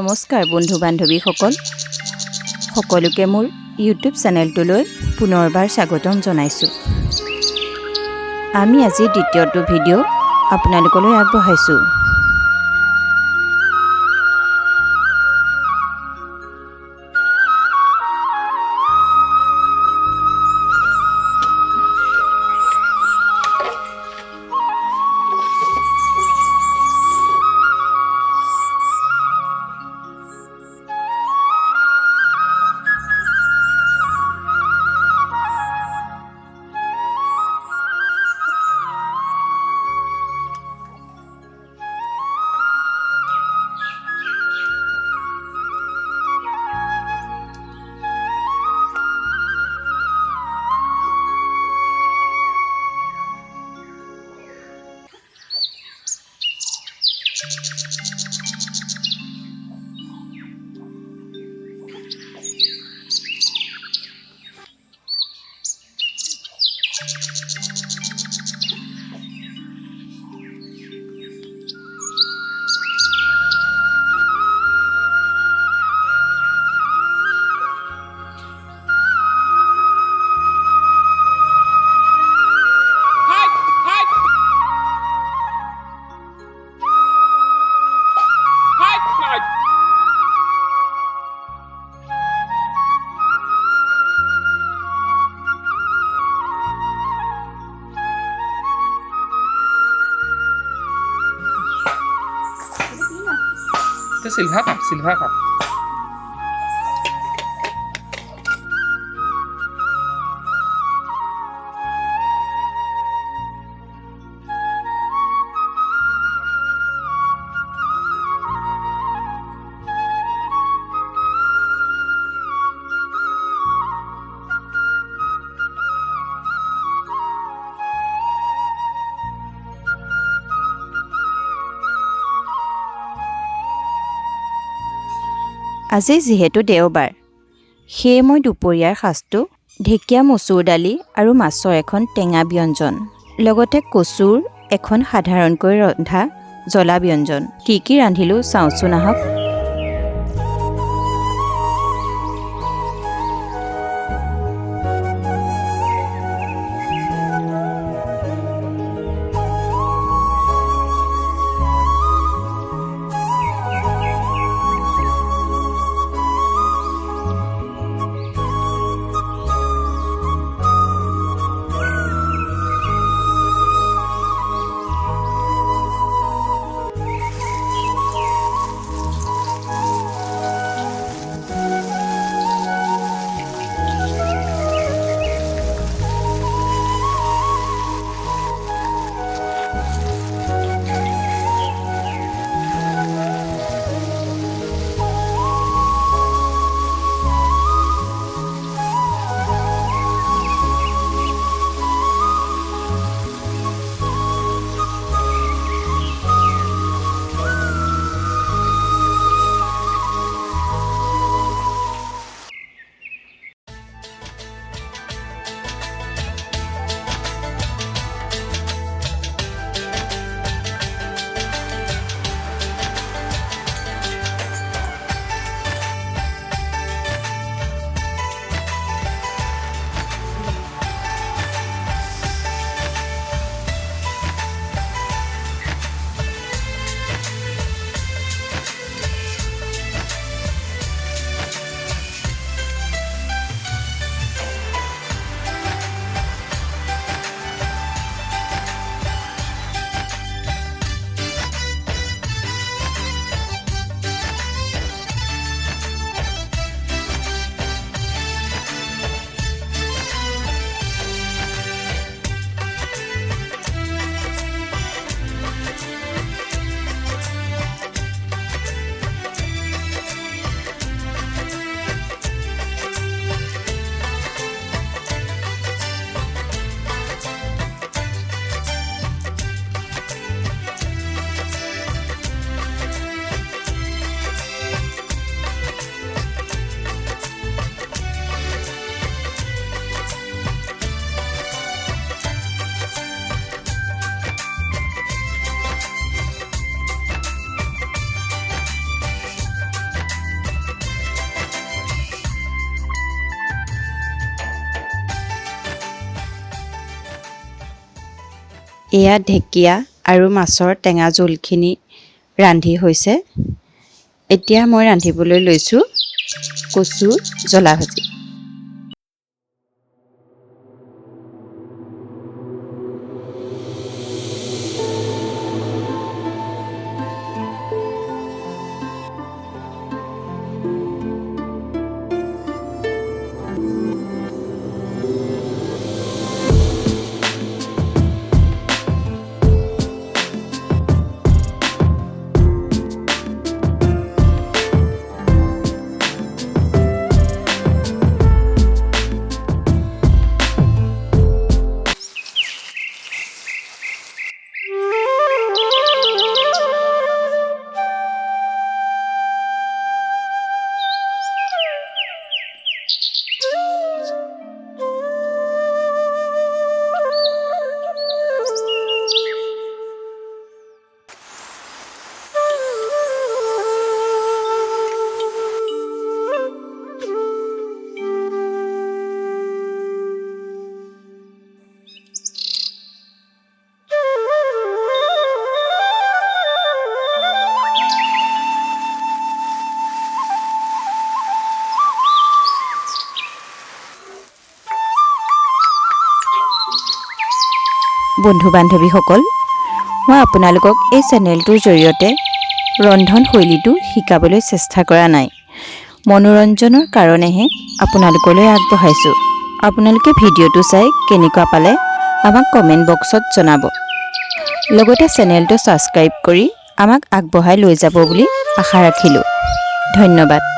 নমস্কাৰ বন্ধু বান্ধৱীসকল সকলোকে মোৰ ইউটিউব চেনেলটোলৈ পুনৰবাৰ স্বাগতম জনাইছোঁ। আমি আজি দ্বিতীয়টো ভিডিঅ' আপোনালোকলৈ আগবঢ়াইছোঁ। Silva kap. আজি যিহেতু দেওবাৰ, সেয়ে মই দুপৰীয়াৰ সাজটো ঢেকীয়া মচুৰ দালি আৰু মাছৰ এখন টেঙা ব্যঞ্জন, লগতে কচুৰ এখন সাধাৰণকৈ ৰন্ধা জ্বলা ব্যঞ্জন। কি ৰান্ধিলোঁ চাওঁচোন আহক। এয়া ঢেকীয়া আৰু মাছৰ টেঙা জোলখিনি ৰান্ধি হৈছে। এতিয়া মই ৰান্ধিবলৈ লৈছোঁ কচু জ্বলা ভাজি। বন্ধু-বান্ধৱীসকল, মই আপোনালোকক এই চেনেলটোৰ জৰিয়তে ৰন্ধন শৈলীটো শিকাবলৈ চেষ্টা কৰা নাই। মনোৰঞ্জনৰ কাৰণেহে আপোনালোকলৈ আগবঢ়াইছোঁ। আপোনালোকে ভিডিঅ'টো চাই কেনেকুৱা পালে আমাক কমেণ্ট বক্সত জনাব। লগতে চেনেলটো ছাবস্ক্ৰাইব কৰি আমাক আগবঢ়াই লৈ যাব বুলি আশা ৰাখিলোঁ। ধন্যবাদ।